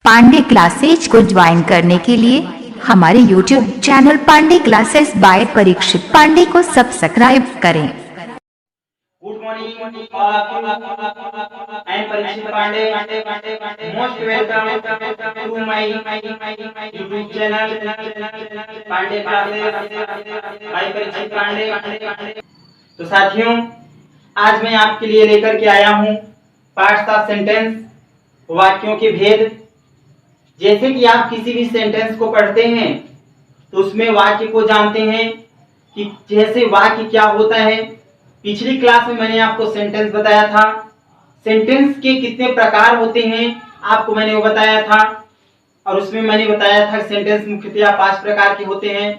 Pandey classes को join करने के लिए हमारे YouTube channel Pandey classes by Parikshit Pandey को सब्सक्राइब करें। Good morning all of I am Parikshit Pandey. Most welcome to my YouTube channel Pandey classes by Parikshit Pandey. तो साथियों, आज मैं आपके लिए लेकर के आया हूँ पार्ट्स ऑफ सेंटेंस, वाक्यों के भेद। जैसे कि आप किसी भी सेंटेंस को पढ़ते हैं तो उसमें वाक्य को जानते हैं कि जैसे वाक्य क्या होता है। पिछली क्लास में मैंने आपको सेंटेंस बताया था, सेंटेंस के कितने प्रकार होते हैं आपको मैंने वो बताया था, और उसमें मैंने बताया था सेंटेंस मुख्यतः 5 प्रकार के होते हैं।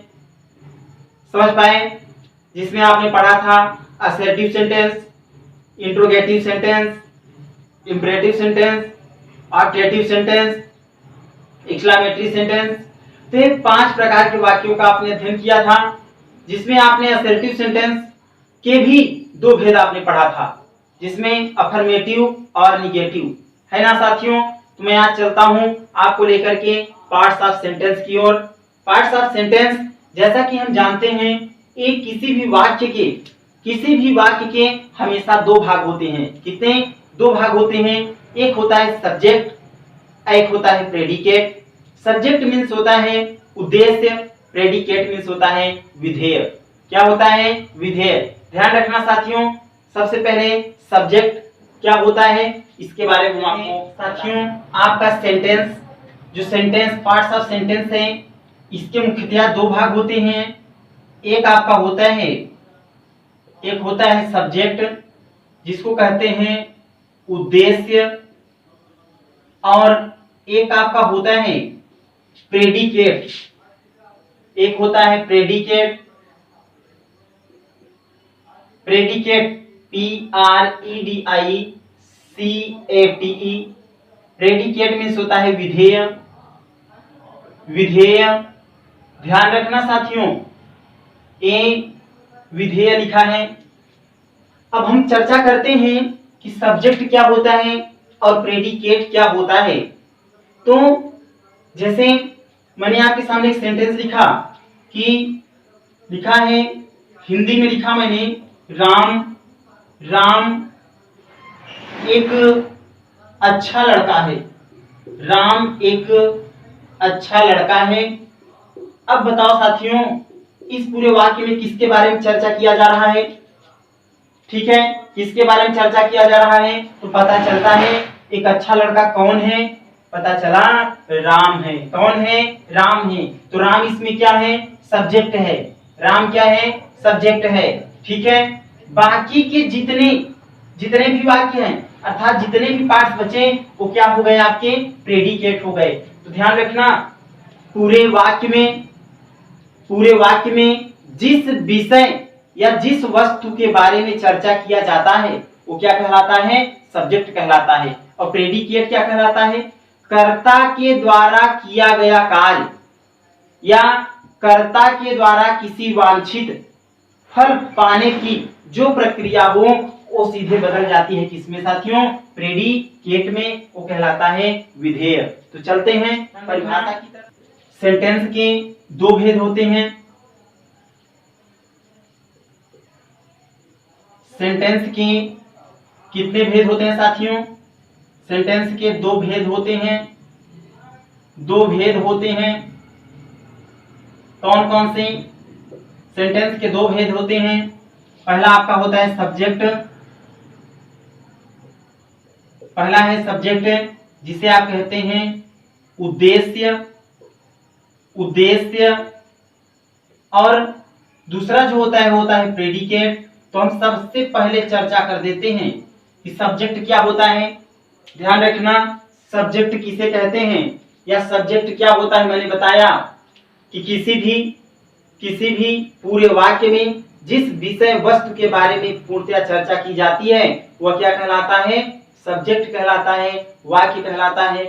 समझ पाए? जिसमें आपने पढ़ा था assertive sentence, interrogative sentence, imperative sentence, objective sentence, exclamatory sentence. तो ये 5 प्रकार के वाक्यों का आपने अध्ययन किया था, जिसमें आपने असर्टिव सेंटेंस के भी 2 भेद आपने पढ़ा था, जिसमें अफर्मेटिव और निगेटिव, है ना साथियों। तो मैं आज चलता हूं आपको लेकर के पार्ट्स ऑफ सेंटेंस की ओर। पार्ट्स ऑफ सेंटेंस, जैसा कि हम जानते हैं, एक किसी भी वाक्य के हमेशा 2 भाग होते हैं। कितने? 2 भाग होते हैं। एक होता है सब्जेक्ट, एक होता है प्रेडिकेट। सब्जेक्ट मीन्स होता है उद्देश्य, प्रेडिकेट मीन्स होता है विधेय। क्या होता है? विधेय। ध्यान रखना साथियों, सबसे पहले सब्जेक्ट क्या होता है इसके बारे में आपको साथियों, आपका सेंटेंस, जो सेंटेंस पार्ट्स ऑफ सेंटेंस है, इसके मुख्यतः 2 भाग होते हैं। एक आपका होता है सब्जेक्ट, जिसको कहते हैं उद्देश्य, और एक आपका होता है प्रेडिकेट। एक होता है प्रेडिकेट, PREDICATE। प्रेडिकेट मीन्स होता है विधेय। ध्यान रखना साथियों, ए विधेय लिखा है। अब हम चर्चा करते हैं कि सब्जेक्ट क्या होता है और प्रेडिकेट क्या होता है। तो जैसे मैंने आपके सामने एक सेंटेंस लिखा है, हिंदी में लिखा मैंने, राम एक अच्छा लड़का है। राम एक अच्छा लड़का है। अब बताओ साथियों, इस पूरे वाक्य में किसके बारे में चर्चा किया जा रहा है? ठीक है, किसके बारे में चर्चा किया जा रहा है? तो पता चलता है एक अच्छा लड़का कौन है? पता चला राम है। कौन है? राम है। तो राम इसमें क्या है? सब्जेक्ट है। राम क्या है? सब्जेक्ट है। ठीक है, बाकी के जितने भी वाक्य हैं, अर्थात जितने भी पार्ट्स बचे, वो क्या हो गए? आपके प्रेडिकेट हो गए। तो ध्यान रखना, पूरे वाक्य में जिस विषय या जिस वस्तु के बारे में चर्चा किया जाता है वो क्या कहलाता है? सब्जेक्ट कहलाता है। और प्रेडिकेट क्या कहलाता है? कर्ता के द्वारा किया गया कार्य या कर्ता के द्वारा किसी वांछित फल पाने की जो प्रक्रिया हो, वो सीधे बदल जाती है किसमें साथियों? प्रेडिकेट में। वो कहलाता है विधेय। तो चलते हैं परिभाषा की तरफ। सेंटेंस के 2 भेद होते हैं। सेंटेंस के कितने भेद होते हैं साथियों? सेंटेंस के 2 भेद होते हैं। 2 भेद होते हैं। कौन कौन से? सेंटेंस के 2 भेद होते हैं। पहला आपका होता है सब्जेक्ट। पहला है सब्जेक्ट, जिसे आप कहते हैं उद्देश्य। और दूसरा जो होता है वो होता है प्रेडिकेट। तो हम सबसे पहले चर्चा कर देते हैं कि सब्जेक्ट क्या होता है। ध्यान रखना, सब्जेक्ट किसे कहते हैं या सब्जेक्ट क्या होता है। मैंने बताया कि किसी भी पूरे वाक्य में जिस विषय वस्तु के बारे में पूर्णतया चर्चा की जाती है वह क्या कहलाता है? सब्जेक्ट कहलाता है, वाक्य कहलाता है।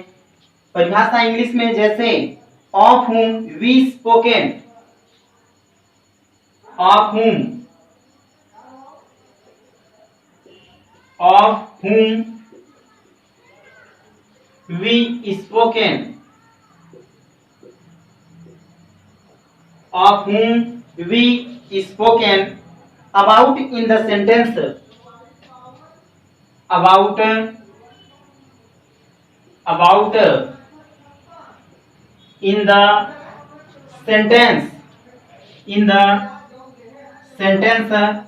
परिभाषा इंग्लिश में जैसे of whom we spoken, of whom we spoken, of whom we spoken, about in the sentence, about in the sentence, in the sentence,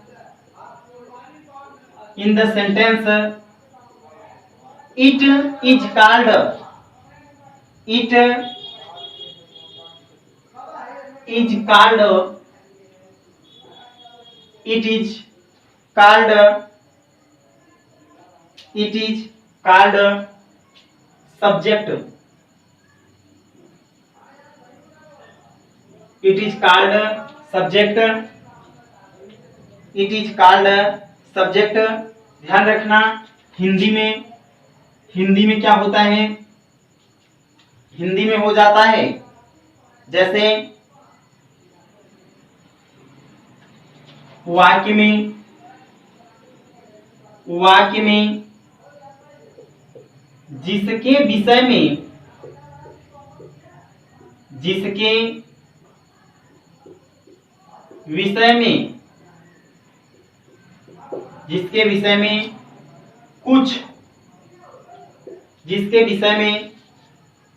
in the sentence, it is called, it is called, it is called, it is called subject, it is called subject, it is called subject। ध्यान रखना, हिंदी में क्या होता है, हिंदी में हो जाता है जैसे वाक्य में जिसके विषय में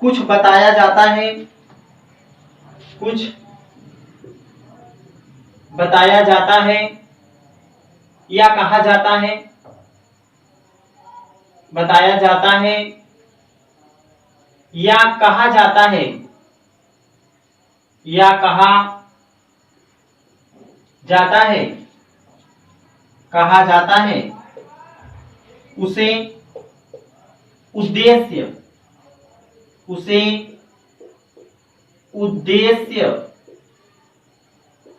कुछ बताया जाता है, या कहा जाता है, बताया जाता है या कहा जाता है, या कहा जाता है, कहा जाता है, उसे उद्देश्य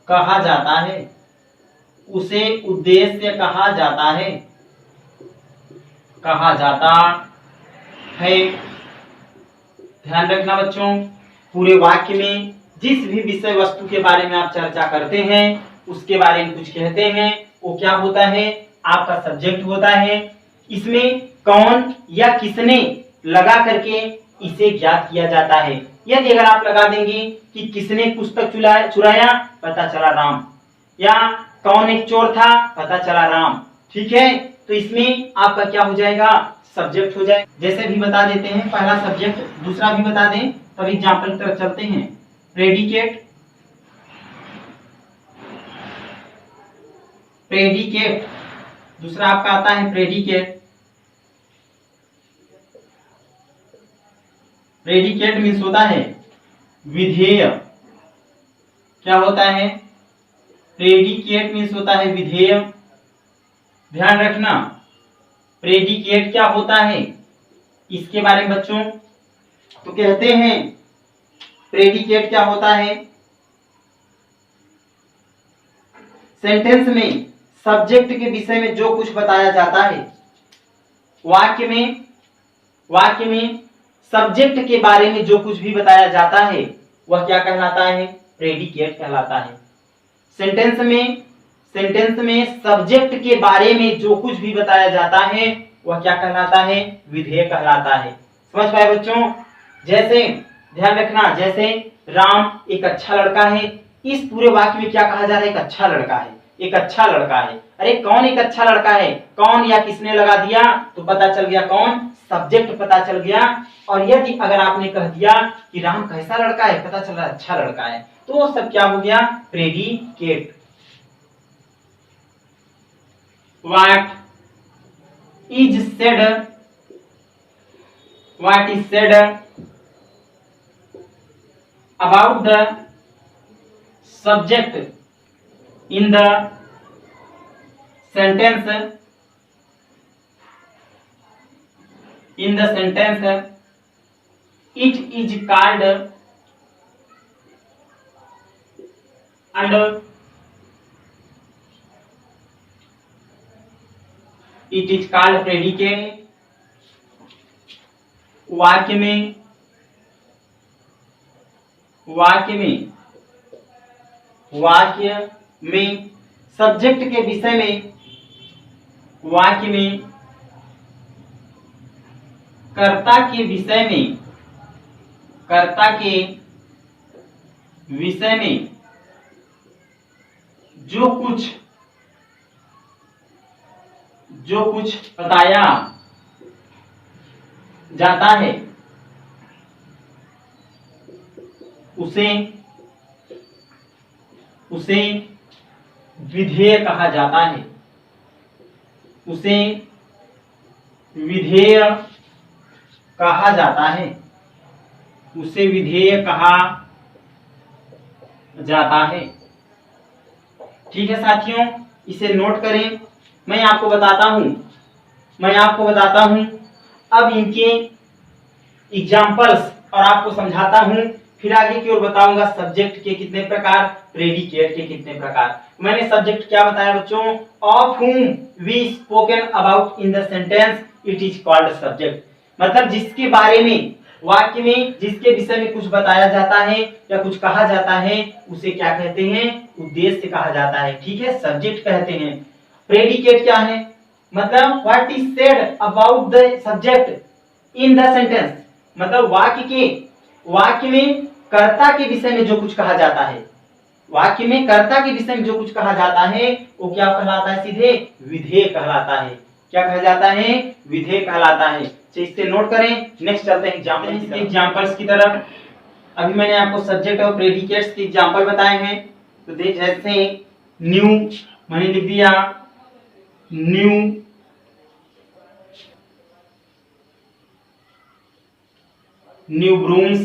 कहा जाता है, उसे उद्देश्य कहा जाता है, कहा जाता है। ध्यान रखना बच्चों, पूरे वाक्य में जिस भी विषय वस्तु के बारे में आप चर्चा करते हैं, उसके बारे में कुछ कहते हैं, वो क्या होता है, आपका सब्जेक्ट होता है। इसमें कौन या किसने लगा करके इसे ज्ञात किया जाता है। यदि अगर आप लगा देंगे कि किसने पुस्तक चुराया, पता चला राम, या कौन एक चोर था, पता चला राम, ठीक है, तो इसमें आपका क्या हो जाएगा, सब्जेक्ट हो जाएगा। जैसे भी बता देते हैं, पहला सब्जेक्ट, दूसरा भी बता दें, तब एग्जाम्पल की तरफ चलते हैं। प्रेडिकेट, दूसरा आपका आता है प्रेडिकेट। प्रेडिकेट मीन्स होता है विधेय। क्या होता है, प्रेडिकेट मीन्स होता है विधेय। ध्यान रखना, प्रेडिकेट क्या होता है, इसके बारे में बच्चों तो कहते हैं, प्रेडिकेट क्या होता है, सेंटेंस में सब्जेक्ट के विषय में जो कुछ बताया जाता है, वाक्य में सब्जेक्ट के बारे में जो कुछ भी बताया जाता है, वह क्या कहलाता है, प्रेडिकेट कहलाता है। सेंटेंस में सब्जेक्ट के बारे में जो कुछ भी बताया जाता है, वह क्या कहलाता है, विधेय कहलाता है। समझ पाए बच्चों। जैसे ध्यान रखना, जैसे राम एक अच्छा लड़का है, इस पूरे वाक्य में क्या कहा जा रहा है, एक अच्छा लड़का है, एक अच्छा लड़का है। अरे कौन एक अच्छा लड़का है, कौन या किसने लगा दिया, तो पता चल गया कौन, सब्जेक्ट पता चल गया। और यदि अगर आपने कह दिया कि राम कैसा लड़का है, पता चल रहा अच्छा लड़का है, तो वो सब क्या हो गया, predicate. What is said about the subject in the sentence, it is called and it is called predicate। वाक्य में सब्जेक्ट के विषय में, वाक्य में कर्ता के विषय में, कर्ता के विषय में जो कुछ बताया जाता है उसे विधेय कहा जाता है, उसे विधेय कहा जाता है, उसे विधेय कहा जाता है। ठीक है साथियों, इसे नोट करें। मैं आपको बताता हूं अब इनके एग्जाम्पल्स और आपको समझाता हूं, फिर आगे की ओर बताऊंगा सब्जेक्ट के कितने प्रकार, प्रेडिकेट के कितने प्रकार। मैंने सब्जेक्ट क्या बताया बच्चों, of whom we spoken about in the sentence it is called subject। मतलब जिसके बारे में वाक्य में जिसके विषय में कुछ बताया जाता है या कुछ कहा जाता है उसे क्या कहते हैं, उद्देश्य कहा जाता है। ठीक है, सब्जेक्ट कहते हैं। प्रेडिकेट क्या है, मतलब what is said about the subject in the sentence, मतलब वाक्य में कर्ता के विषय में जो कुछ कहा जाता है, वाक्य में कर्ता के विषय में जो कुछ कहा जाता है वो क्या कहलाता है, सीधे विधेय कहलाता है। क्या कहा जाता है, विधेय कहलाता है। तो इससे नोट करें। नेक्स्ट चलते हैं एग्जांपल्स की तरफ। अभी मैंने आपको सब्जेक्ट और प्रेडिकेट्स के एग्जांपल बताए हैं, तो देख जैसे न्यू मैंने लिख दिया, न्यू ब्रूम्स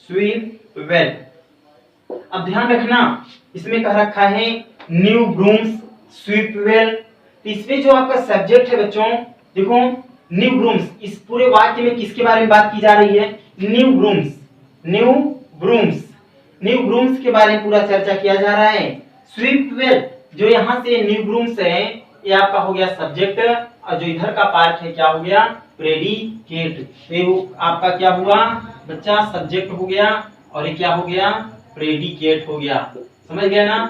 स्वीप वेल। अब ध्यान रखना, इसमें कह रखा है न्यू ब्रूम्स स्वीप वेल। इसमें जो आपका सब्जेक्ट है बच्चों, देखो न्यू ब्रूम्स, इस पूरे वाक्य में किसके बारे में बात की जा रही है, न्यू ब्रूम्स के बारे में पूरा चर्चा किया जा रहा है। स्वीप वेल, जो यहाँ से न्यू ब्रूम्स है ये आपका हो गया सब्जेक्ट, और जो इधर का पार्ट है क्या हो गया, प्रेडिकेट। तो आपका क्या हुआ बच्चा, सब्जेक्ट हो गया और ये क्या हो गया, प्रेडिकेट हो गया। समझ गया ना,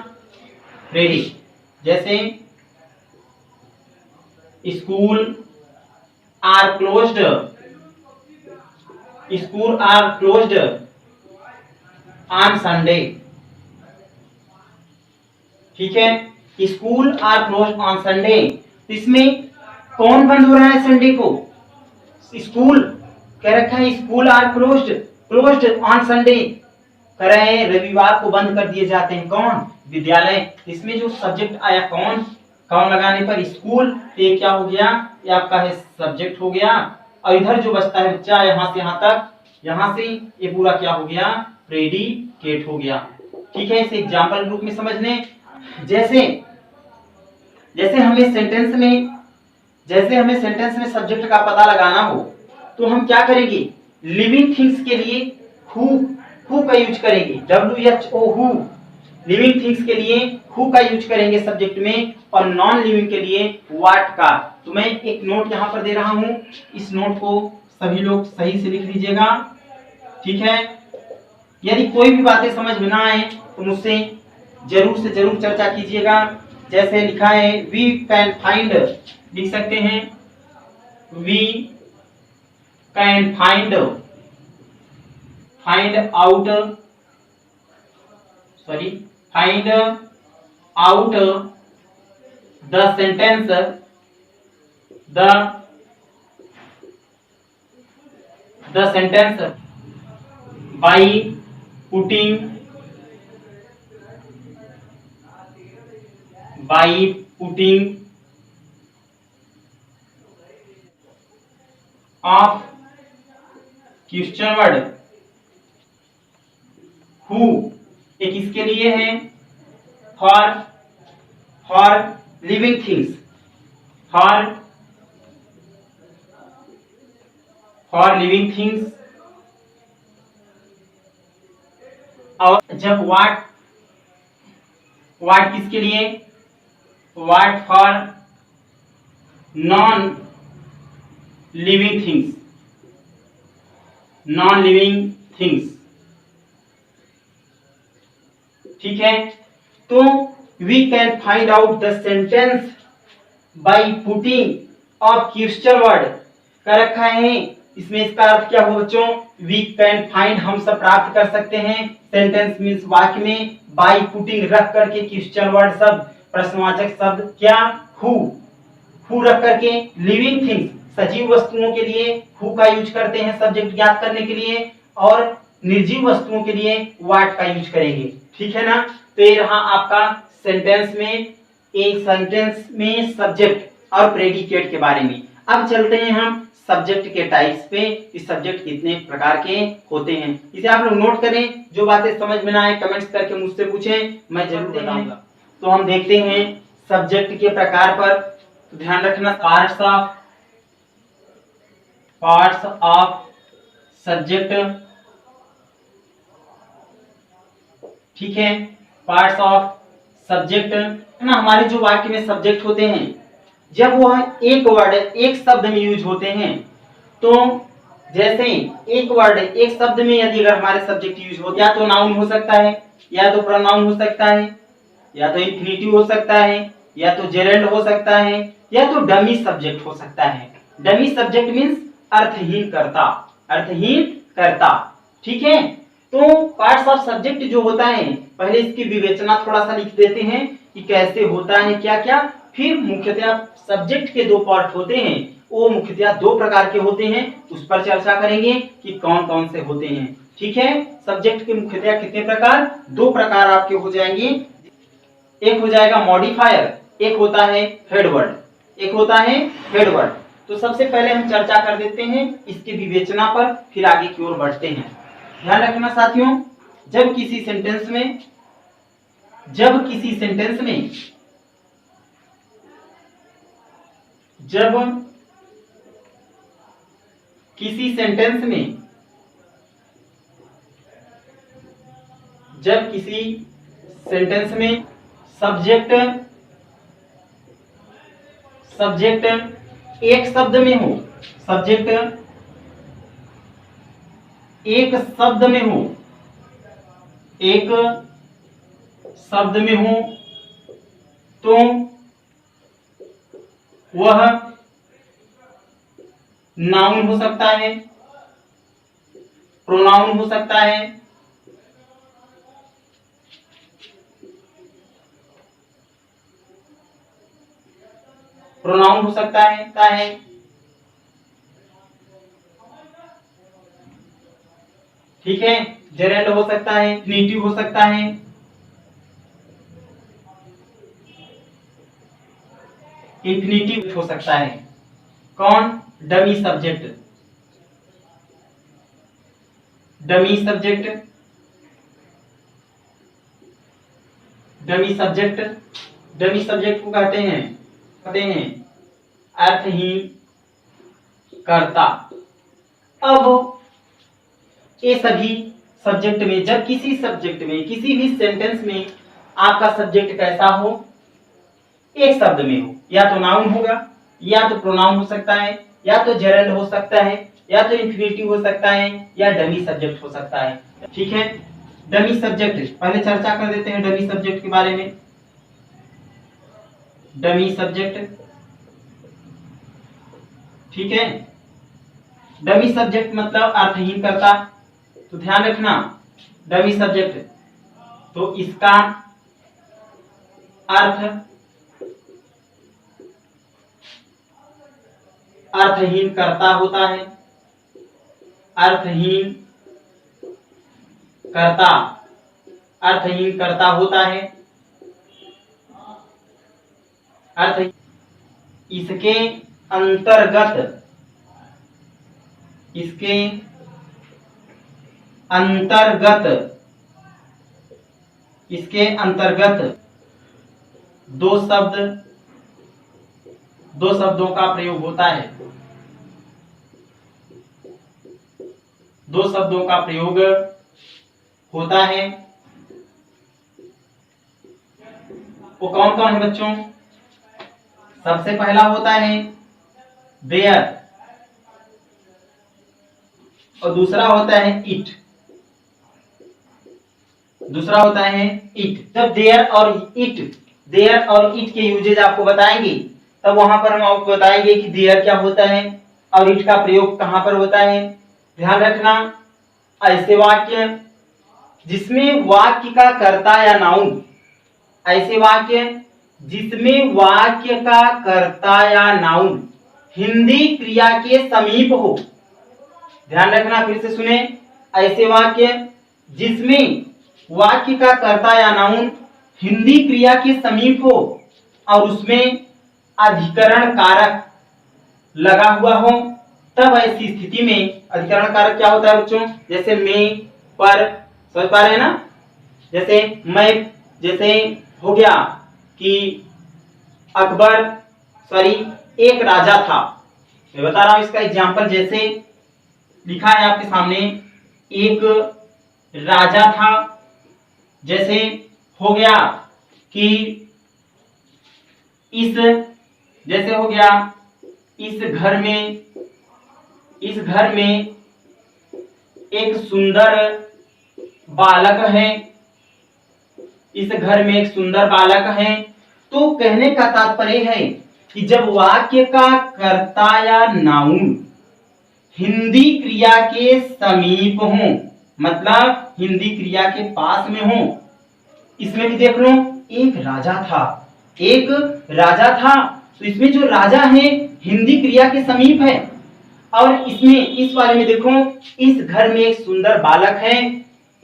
प्रेडी जैसे school are closed on Sunday. ठीक है, school are closed on Sunday. इसमें कौन बंद हो रहा है संडे को, स्कूल। कह रखा है school are closed on Sunday, कह रहे हैं रविवार को बंद कर दिए जाते हैं, कौन, विद्यालय। इसमें जो सब्जेक्ट आया कौन लगाने पर स्कूल, तो ये क्या हो गया, ये आपका है सब्जेक्ट हो गया। और इधर जो बचता है बच्चा यहाँ से यहाँ तक, यहाँ से ये पूरा क्या हो गया, प्रेडिकेट हो गया। ठीक है, इसे एग्जाम्पल रूप में समझने। जैसे हमें सेंटेंस में सब्जेक्ट का पता लगाना हो तो हम क्या करेंगे, लिविंग थिंग्स के लिए हु का यूज करेंगे, WHO हु। लिविंग थिंग्स के लिए हु का यूज करेंगे सब्जेक्ट में, और नॉन लिविंग के लिए व्हाट का। तो मैं एक नोट यहाँ पर दे रहा हूँ, इस नोट को सभी लोग सही से लिख लीजिएगा। ठीक है, यदि कोई भी बातें समझ में ना आए तो मुझसे जरूर से जरूर चर्चा कीजिएगा। जैसे लिखा है वी कैन फाइंड, लिख सकते हैं we can find out the sentence by putting of question word who, एक इसके लिए है, for living things, for living things. और जब व्हाट किसके लिए, what for non living things. ठीक है, तो we can find out the sentence by putting of crystal word कर रखा है। इसमें इसका अर्थ क्या हो बच्चों, वी कैन फाइंड, हम सब प्राप्त कर सकते हैं। सेंटेंस मीन्स वाक्य में बाय पुटिंग रख करके क्रिस्टल वर्ड शब्द, प्रश्नवाचक शब्द क्या, हु रख करके, लिविंग थिंग्स सजीव वस्तुओं के लिए हु का यूज करते हैं सब्जेक्ट ज्ञात करने के लिए, और निर्जीव वस्तुओं के लिए व्हाट का यूज करेंगे। ठीक है ना। तो ये रहा आपका सेंटेंस में, एक सेंटेंस में सब्जेक्ट और प्रेडिकेट के बारे में। अब चलते हैं हम सब्जेक्ट के टाइप्स पे, इस सब्जेक्ट कितने प्रकार के होते हैं, इसे आप लोग नोट करें। जो बातें समझ में ना आए कमेंट्स करके मुझसे पूछें, मैं जरूर बताऊंगा। तो हम देखते हैं सब्जेक्ट के प्रकार पर। तो ध्यान रखना, पार्ट्स ऑफ सब्जेक्ट, ठीक है, पार्ट्स ऑफ सब्जेक्ट ना। हमारे जो वाक्य में सब्जेक्ट होते हैं, जब वह एक वर्ड एक शब्द में यूज होते हैं, तो जैसे एक वर्ड एक शब्द में यदि अगर हमारे सब्जेक्ट यूज हो, या तो नाउन हो सकता है, या तो प्रोनाउन हो सकता है, या तो इंफिनिटिव हो सकता है, या तो जेरेंड हो सकता है, या तो डमी सब्जेक्ट हो सकता है। डमी सब्जेक्ट मीन्स अर्थहीन कर्ता, अर्थहीन कर्ता। ठीक है। तो पार्ट्स ऑफ सब्जेक्ट जो होता है, पहले इसकी विवेचना थोड़ा सा लिख देते हैं कि कैसे होता है, क्या क्या। फिर मुख्यतः सब्जेक्ट के दो पार्ट होते हैं, वो मुख्यतः दो प्रकार के होते हैं, उस पर चर्चा करेंगे कि कौन कौन से होते हैं। ठीक है। सब्जेक्ट के मुख्यतः कितने प्रकार, दो प्रकार आपके हो जाएंगे। एक हो जाएगा मॉडिफायर, एक होता है हेडवर्ड, एक होता है हेडवर्ड। तो सबसे पहले हम चर्चा कर देते हैं इसकी विवेचना पर, फिर आगे की ओर बढ़ते हैं। ध्यान रखना साथियों, जब किसी सेंटेंस में जब किसी सेंटेंस में सब्जेक्ट एक शब्द में हो, सब्जेक्ट एक शब्द में हो, एक शब्द में हो, तो वह नाउन हो सकता है, प्रोनाउन हो सकता है, प्रोनाउन हो सकता है, ठीक है, जेरेंड हो सकता है, इंफिनिटिव हो सकता है, इंफिनिटिव हो सकता है। कौन? Dummy subject, dummy subject, dummy subject, dummy subject को कहते हैं अर्थहीन कर्ता। अब ये सभी सब्जेक्ट में, जब किसी सब्जेक्ट में, किसी भी सेंटेंस में आपका सब्जेक्ट कैसा हो, एक शब्द में हो, या तो नाउन होगा, या तो प्रोनाउन हो सकता है, या तो जेरेंड हो सकता है, या तो इंफिनिटिव हो सकता है, या डमी सब्जेक्ट हो सकता है। ठीक है। डमी सब्जेक्ट पहले चर्चा कर देते हैं डमी सब्जेक्ट के बारे में। डमी सब्जेक्ट, ठीक है, डमी सब्जेक्ट मतलब अर्थहीन कर्ता। तो ध्यान रखना, डमी सब्जेक्ट, तो इसका अर्थहीन कर्ता होता है, अर्थहीन कर्ता, अर्थहीन कर्ता होता है। अर्थ इसके अंतर्गत, इसके अंतर्गत, इसके अंतर्गत दो शब्दों का प्रयोग होता है, दो शब्दों का प्रयोग होता है। वो कौन कौन है बच्चों? सबसे पहला होता है देयर, और दूसरा होता है इट, दूसरा होता है इट। जब देयर और इट के यूजेज आपको बताएंगे, तब वहां पर हम आपको बताएंगे कि देयर क्या होता है और इट का प्रयोग कहां पर होता है। ध्यान रखना, ऐसे वाक्य जिसमें वाक्य का कर्ता या नाउन, ऐसे वाक्य जिसमें वाक्य का कर्ता या नाउन हिंदी क्रिया के समीप हो। ध्यान रखना, फिर से सुने, ऐसे वाक्य जिसमें वाक्य का कर्ता या नाउन हिंदी क्रिया के समीप हो और उसमें अधिकरण कारक लगा हुआ हो, तब ऐसी स्थिति में अधिकरण कारक क्या होता है बच्चों? जैसे मैं, पर, समझ पा रहे हैं ना? जैसे मैं, जैसे हो गया कि अकबर, सॉरी, एक राजा था। मैं बता रहा हूं इसका एग्जाम्पल, जैसे लिखा है आपके सामने, एक राजा था। जैसे हो गया कि इस, जैसे हो गया इस घर में एक सुंदर बालक है, इस घर में एक सुंदर बालक है। तो कहने का तात्पर्य है कि जब वाक्य का कर्ता या नाउन हिंदी क्रिया के समीप हो, मतलब हिंदी क्रिया के पास में हो, इसमें भी देख लो, एक राजा था, एक राजा था, तो इसमें जो राजा है हिंदी क्रिया के समीप है। और इसमें, इस वाले में देखो, इस घर में एक सुंदर बालक है,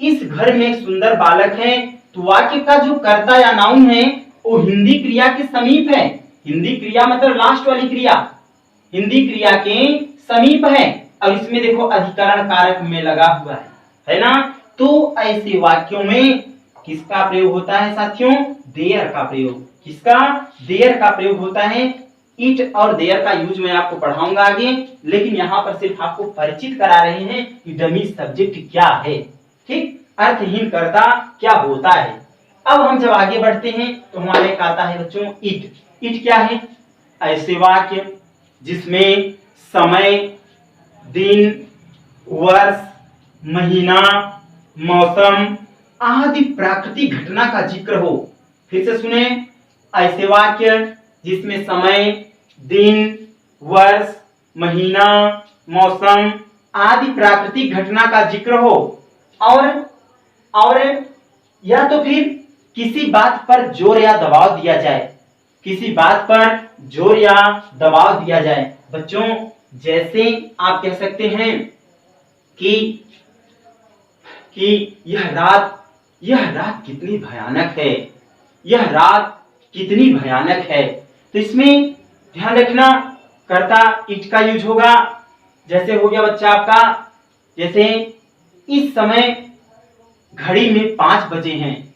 इस घर में एक सुंदर बालक है, तो वाक्य का जो कर्ता या नाउन है वो हिंदी क्रिया के समीप है। हिंदी क्रिया मतलब लास्ट वाली क्रिया हिंदी क्रिया के समीप है, और इसमें देखो अधिकरण कारक में लगा हुआ है ना? तो ऐसे वाक्यों में किसका प्रयोग होता है साथियों? देयर का प्रयोग। किसका? देयर का प्रयोग होता है। इट और देयर का यूज मैं आपको पढ़ाऊंगा आगे, लेकिन यहाँ पर सिर्फ आपको परिचित करा रहे हैं कि डमी सब्जेक्ट क्या है, ठीक, अर्थहीन कर्ता क्या होता है। अब हम जब आगे बढ़ते हैं तो हमारे एक आता है बच्चों इट। इट क्या है? ऐसे वाक्य जिसमें समय, दिन, वर्ष, महीना, मौसम आदि प्राकृतिक घटना का जिक्र हो। फिर से सुने, ऐसे वाक्य जिसमें समय, दिन, वर्ष, महीना, मौसम आदि प्राकृतिक घटना का जिक्र हो, और या तो फिर किसी बात पर जोर या दबाव दिया जाए, किसी बात पर जोर या दबाव दिया जाए। बच्चों, जैसे आप कह सकते हैं कि यह रात कितनी भयानक है, यह रात कितनी भयानक है। तो इसमें ध्यान रखना, कर्ता इट का यूज होगा। जैसे हो गया बच्चा आपका, जैसे इस समय घड़ी में 5 बजे हैं,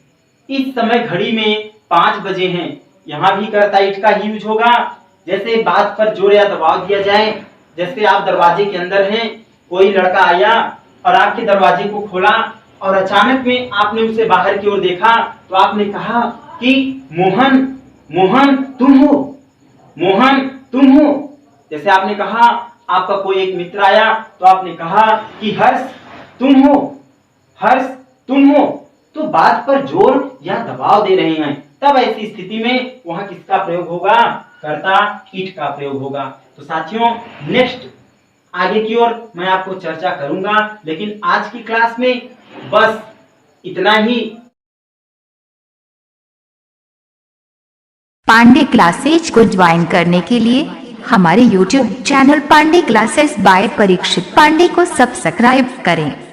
इस समय घड़ी में 5 बजे हैं, यहां भी कर्ता इट का ही यूज होगा। जैसे बात पर जोर या दबाव दिया जाए, जैसे आप दरवाजे के अंदर हैं, कोई लड़का आया और आपके दरवाजे को खोला और अचानक में आपने उसे बाहर की ओर देखा, तो आपने कहा कि मोहन, मोहन तुम हो, मोहन तुम हो। जैसे आपने कहा, आपका कोई एक मित्र आया तो आपने कहा कि हर्ष तुम हो, हर्ष तुम हो। तो बात पर जोर या दबाव दे रहे हैं, तब ऐसी स्थिति में वहां किसका प्रयोग होगा? कर्ता इट का प्रयोग होगा। तो साथियों, नेक्स्ट आगे की ओर मैं आपको चर्चा करूंगा, लेकिन आज की क्लास में बस इतना ही। पांडे क्लासेज को ज्वाइन करने के लिए हमारे YouTube channel Pandey classes by Parikshit Pandey को सब्सक्राइब करें।